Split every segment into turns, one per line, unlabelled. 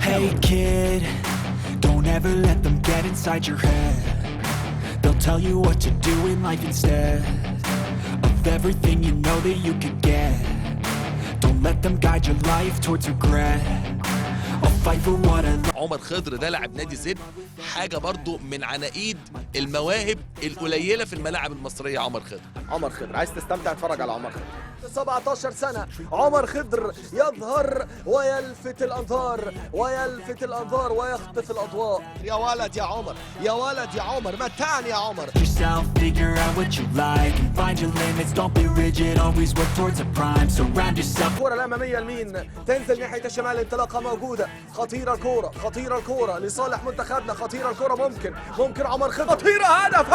Hey kid, don't ever let them get inside your head. They'll tell you what to do in life instead of everything you know that you could get. Don't let them guide your life towards regret. I'll fight for what I love.
عمر خضر ده لاعب نادي زد، حاجه برضو من عناقيد المواهب القليله في الملاعب المصريه.
عمر خضر عايز تستمتع اتفرج على عمر خضر. 17 سنة عمر خضر يظهر ويلفت الأنظار ويخطف الأضواء. يا ولد يا عمر، يا ولد يا عمر، متعني يا عمر.
Yourself, figure out what you like and find your limits. Don't be rigid, always work towards a prime. Surround yourself.
الكرة الأمامية لمين؟ تنزل ناحية الشمال، انطلاقة موجودة، خطيرة الكرة، خطيرة الكرة لصالح منتخبنا، خطيرة الكرة، ممكن عمر خضر، خطيرة، هدف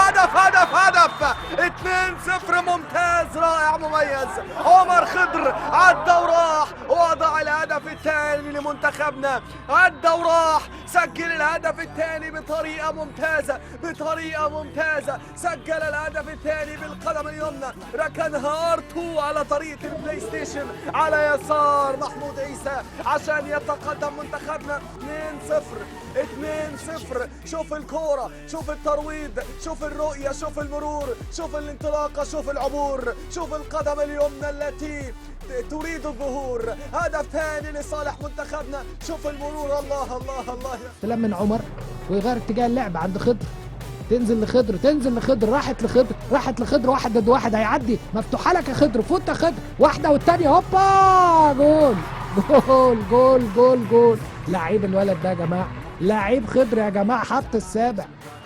2-0 ممتاز، رائع، مميز. عمر خضر عدى وراح ووضع الهدف الثاني لمنتخبنا، عدى وراح سجل الهدف الثاني بطريقة ممتازة، سجل الهدف الثاني بالقدم اليمنى، ركنها R2 على طريقة البلاي ستيشن على يسار محمود عيسى عشان يتقدم منتخبنا 2-0. شوف الكورة، شوف الترويض، شوف الرؤية، شوف المرور، شوف الانطلاقة، شوف العبور، شوف القدم اليمنى التي تريد الظهور. هدف ثاني لصالح منتخبنا، شوف المرور. الله
استلام من عمر ويغير اتجاه اللعب عند خضر، تنزل لخضر، راحت لخضر، 1 ضد 1 هيعدي، مفتوحه لك يا خضر، فوت يا خضر، واحده والثانيه، هوبا، جول. لعيب الولد ده يا جماعه، لعيب خضر يا جماعه،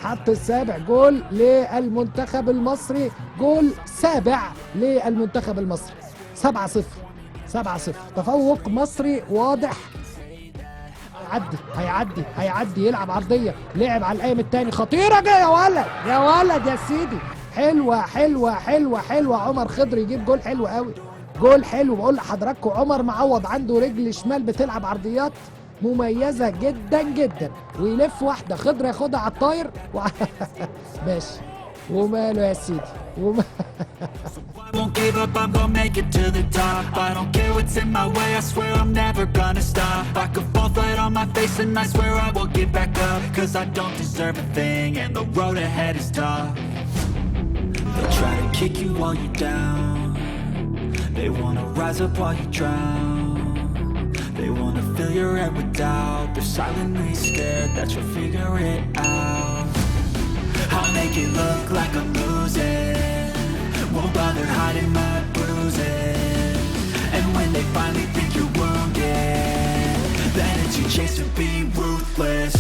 حط السابع، جول للمنتخب المصري، جول سابع للمنتخب المصري. 7-0 تفوق مصري واضح. هيعدي يلعب عرضيه، لعب على القايم الثاني، خطيره جايه يا ولد يا سيدي، حلوه. عمر خضر يجيب جول حلو قوي، جول حلو. بقول لحضراتكم عمر معوض عنده رجل شمال بتلعب عرضيات مميزه جدا، ويلف واحده خضر ياخدها على الطاير ماشي، وماله يا سيدي
I won't give up, I'm gonna make it to the top. I don't care what's in my way, I swear I'm never gonna stop. I could fall flat on my face and I swear I will get back up. Cause I don't deserve a thing and the road ahead is tough. They'll try to kick you while you're down. They wanna rise up while you drown. They wanna fill your head with doubt. They're silently scared that you'll figure it out. I'll make it look like I'm losing, won't bother hiding my bruises. And when they finally think you're wounded, then it's your chance to be ruthless.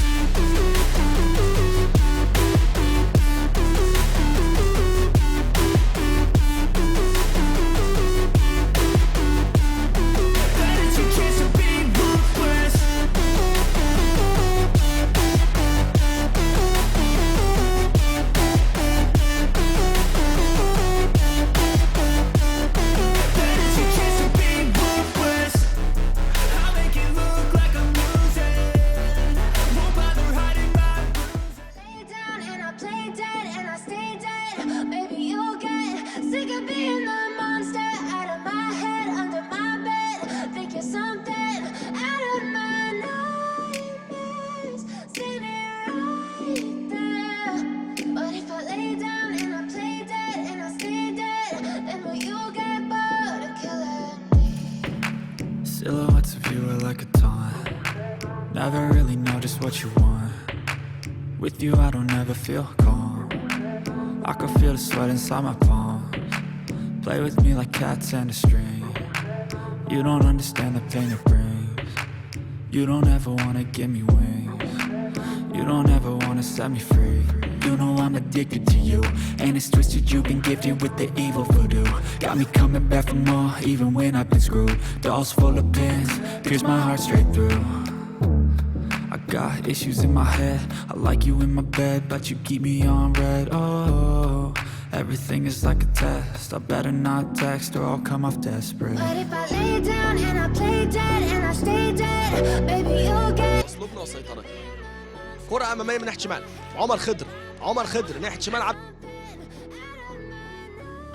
Silhouettes of you are like a taunt. Never really know just what you want. With you I don't ever feel calm. I can feel the sweat inside my palms. Play with me like cats and a string. You don't understand the pain it brings. You don't ever wanna give me wings. You don't ever wanna set me free. You know I'm addicted to you, and it's twisted, you've been gifted with the evil voodoo. Got me coming back for more, even when I've been screwed. Dolls full of pins, pierce my heart straight through. I got issues in my head, I like you in my bed, but you keep me on red. Oh, everything is like a test, I better not text or I'll come off desperate.
But if I lay down and I play dead and I stay dead, baby you'll get.
اسلوبنا وسيطرتنا. كرة أمامية من ناحية شمال، عمر خضر ناحية شمال، عدى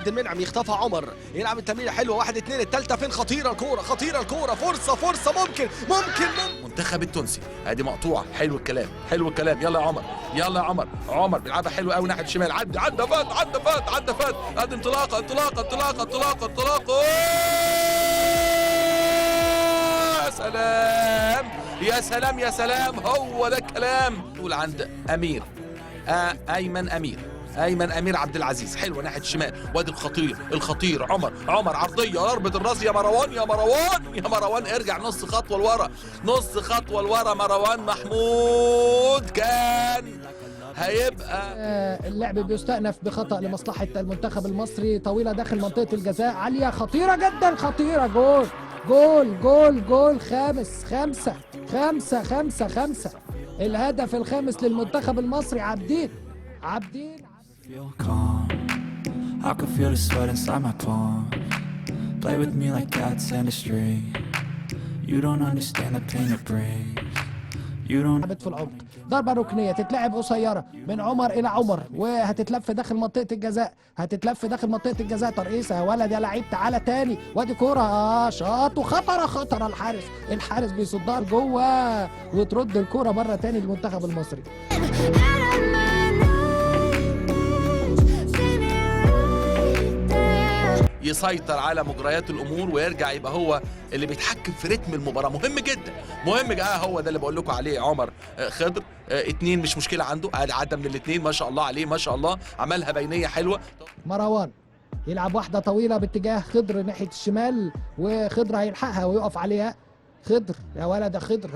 عبد المنعم، يخطفها عمر، يلعب التمريره حلوه، 1-2، الثالثه فين؟ خطيره الكوره، خطيره الكوره، فرصه ممكن.
المنتخب التونسي ادي مقطوعه، حلو الكلام حلو الكلام، يلا يا عمر يلا يا عمر، عمر بيلعبها حلو قوي ناحيه الشمال، عدى فات، ادي انطلاقه، يا سلام هو ده الكلام. تقول عند امير ايمن امير عبد العزيز، حلوه ناحيه الشمال، وادي الخطير عمر عرضيه، ضربه الراس، يا مروان ارجع نص خطوه لورا، مروان محمود كان هيبقى
اللعب بيستأنف بخطأ لمصلحة المنتخب المصري، طويلة داخل منطقة الجزاء، عالية خطيرة جدا، خطيرة، جول خامس، 5 الهدف الخامس للمنتخب المصري. عابدين
Feel calm. I can feel the sweat inside my palm. Play with me like cats and a string. You don't understand the pain it brings. You don't.
لعبت في العمق، ضربة ركنية تتلعب قصيرة من عمر إلى عمر، وهتتلف داخل منطقة الجزاء، ترقيصة يا ولد يا لعيب، تعالى تاني، وادي كورة شاط وخطرة، الحارس بيصدها لجوه، وترد الكورة مرة تاني للمنتخب المصري.
يسيطر على مجريات الامور ويرجع يبقى هو اللي بيتحكم في رتم المباراه، مهم جدا هو ده اللي بقول لكم عليه. عمر خضر 2 مش مشكله عنده، عدى من الاثنين ما شاء الله عليه، ما شاء الله عملها بينيه حلوه.
مروان يلعب واحده طويله باتجاه خضر ناحيه الشمال، وخضر هيلحقها ويقف عليها. خضر يا ولد يا خضر،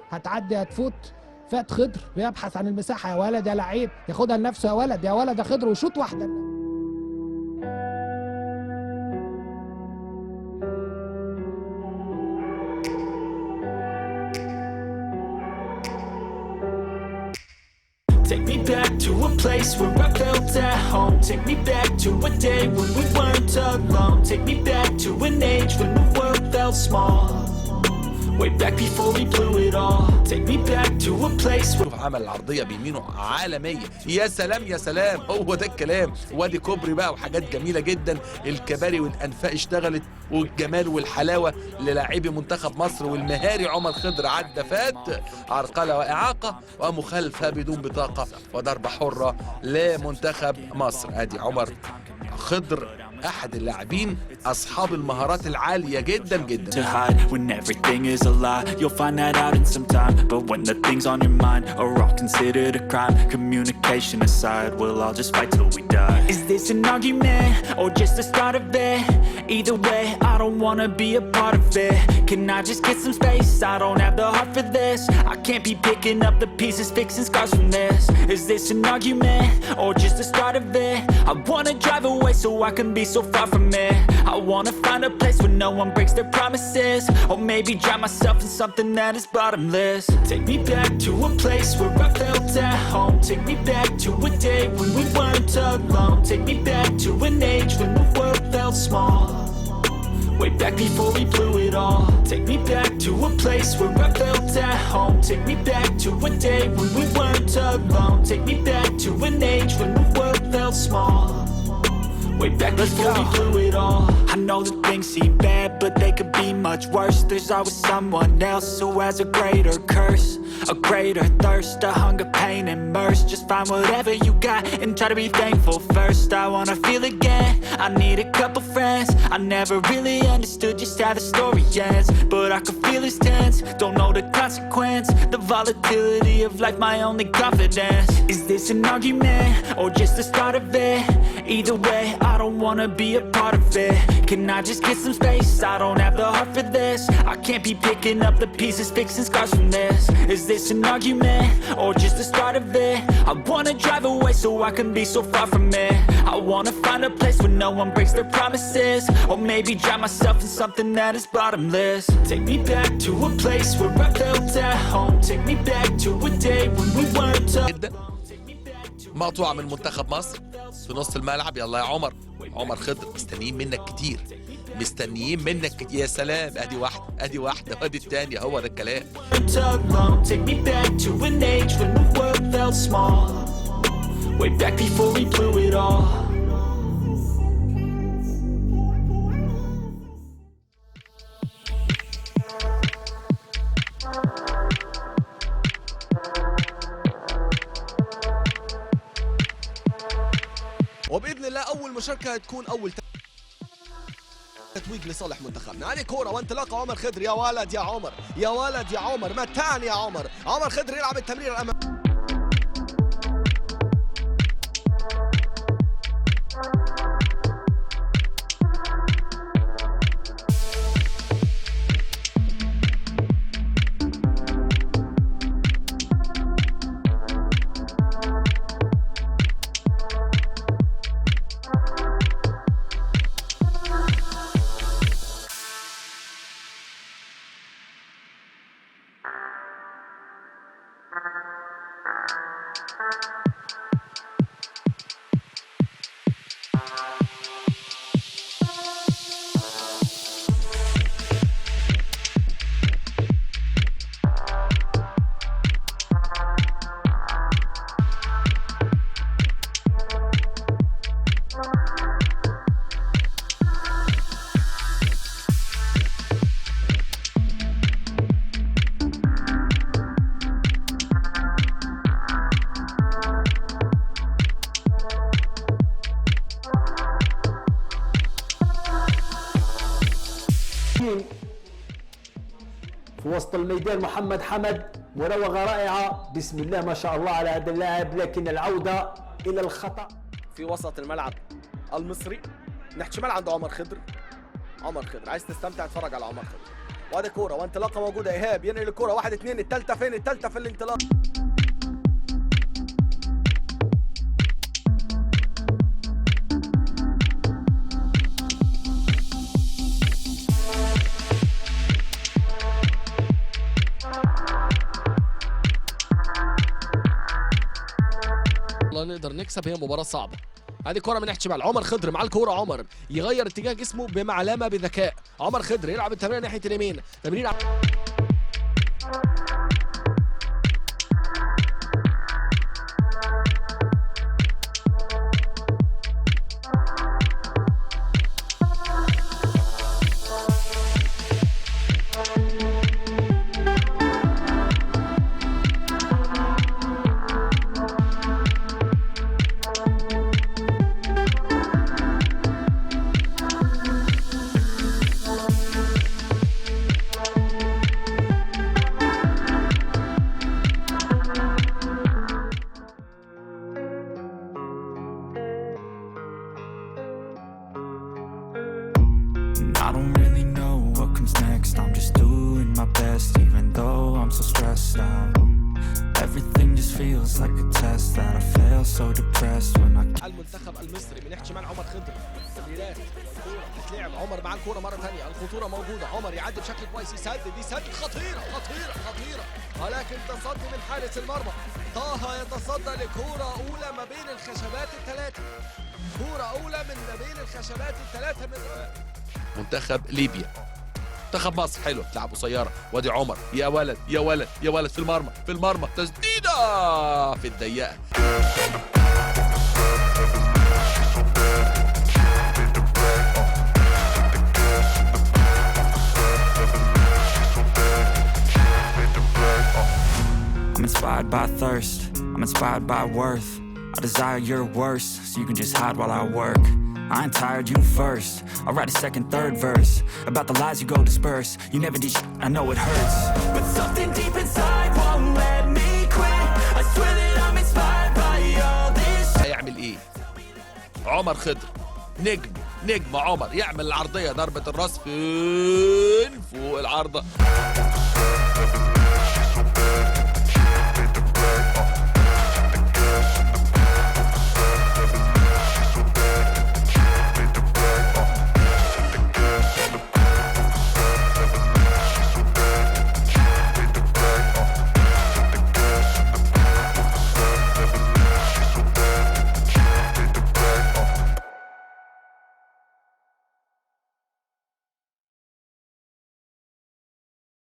هتعدي هتفوت، فات خضر بيبحث عن المساحه، يا ولد يا لعيب، ياخدها لنفسه، يا ولد يا خضر، وشوط واحده.
Take me back to a place where I felt at home. Take me back to a day when we weren't alone. Take me back to an age when the world felt small. Way back before we blew it all. Take me back to a place where.
عمل العرضيه بيمينه عالميه، يا سلام هو ده الكلام، وادي كوبري بقى وحاجات جميله جدا، الكباري والانفاق اشتغلت، والجمال والحلاوه للاعبي منتخب مصر، والمهاري عمر خضر عدى فات، عرقله واعاقه ومخالفه بدون بطاقه، وضربه حره لمنتخب مصر. ادي عمر خضر احد اللاعبين اصحاب المهارات العاليه جدا.
To hide when everything is a lie. You'll find that out in some time. But when the things on your mind are all considered a crime, communication aside, we'll all just fight till we die. Is this an argument or just the start of it? Either way, I don't wanna be a part of it. Can I just get some space? I don't have the heart for this. I can't be picking up the pieces, fixing scars from this. Is this an argument or just the start of it? I wanna drive away so I can be so far from it. I wanna find a place where no one breaks their promises, or maybe drown myself in something that is bottomless. Take me back to a place where I felt at home. Take me back to a day when we weren't alone. Take me back to an age when the world felt small. Way back before we blew it all. Take me back to a place where I felt at home. Take me back to a day when we weren't alone. Take me back to an age when the world felt small. Way back before we blew it all. I know that things seem bad, but they could be much worse. There's always someone else who has a greater curse, a greater thirst, a hunger, pain, and mercy. Just find whatever you got and try to be thankful first. I wanna feel again, I need a couple friends. I never really understood just how the story ends, but I can feel it's tense, don't know the consequence. The volatility of life, my only confidence. Is this an argument or just the start of it? Either way, I don't wanna be a part of it. Can I just get some space? I don't have the heart for this. I can't be picking up the pieces, fixing scars from this. Is this an argument or just the start of it? I wanna drive away so I can be so far from it. I wanna find a place where no one breaks their promises, or maybe drown myself in something that is bottomless. Take me back to a place where I felt at home. Take me back to a day when we weren't
مقطوعة من منتخب مصر في نص الملعب. يلا يا عمر خضر، مستنيين منك كتير. يا سلام، ادي واحدة وادي التانية، هو ده الكلام.
Take me back to an age when the world felt small. Way back before we blew it all.
المشاركة هتكون أول تتويج لصالح منتخبنا. هذه كورة وانطلاقة عمر خضر. يا ولد يا عمر، يا ولد يا عمر، متان يا عمر. عمر خضر يلعب التمرير الأمامي.
في وسط الميدان محمد حمد، مراوغة رائعة، بسم الله ما شاء الله على هذا اللاعب، لكن العودة إلى الخطأ
في وسط الملعب المصري. ناحية شمال عند عمر خضر. عمر خضر عايز تستمتع اتفرج على عمر خضر. وادي كورة وانطلاقة موجودة. إيهاب ينقل الكورة 1-2. التالتة فين؟ التالتة في الانطلاق. نقدر نكسب. هي مباراة صعبة. هذه كرة من ناحية شمال. عمر خضر مع الكرة. عمر يغير اتجاه جسمه بمعلمة بذكاء. عمر خضر يلعب التمرير ناحية اليمين. تمرير
I don't really know what comes next. I'm just doing my best, even though I'm so stressed out. Everything just feels like a test that I fail, so depressed when I
المنتخب المصري من ناحية شمال. عمر خضر. تمريرات. كورة بتتلعب. عمر مع الكورة مرة ثانية. الخطورة موجودة. عمر يعدي بشكل كويس. يسدد يسدد. خطيرة خطيرة خطيرة، ولكن تصدي من حارس المرمى. طه يتصدى لكورة أولى ما بين الخشبات الثلاثة. كورة أولى ما بين الخشبات الثلاثة من
منتخب ليبيا. منتخب مصر حلو، تلعب قصيره. وادي عمر. يا ولد يا ولد يا ولد، في المرمى في المرمى، تسديده في الضيقه.
I'm inspired by thirst, I'm inspired by worth. I desire your worst, so you can just hide while I work. I ain't tired, you first. I'll write a second, third verse about the lies you go disperse. You never did shit, I know it hurts, but something deep inside won't let me quit. I swear that I'm inspired by all this.
هيعمل ايه؟ عمر خضر نجم عمر يعمل العرضيه، ضربه الراس فين فوق العارضه.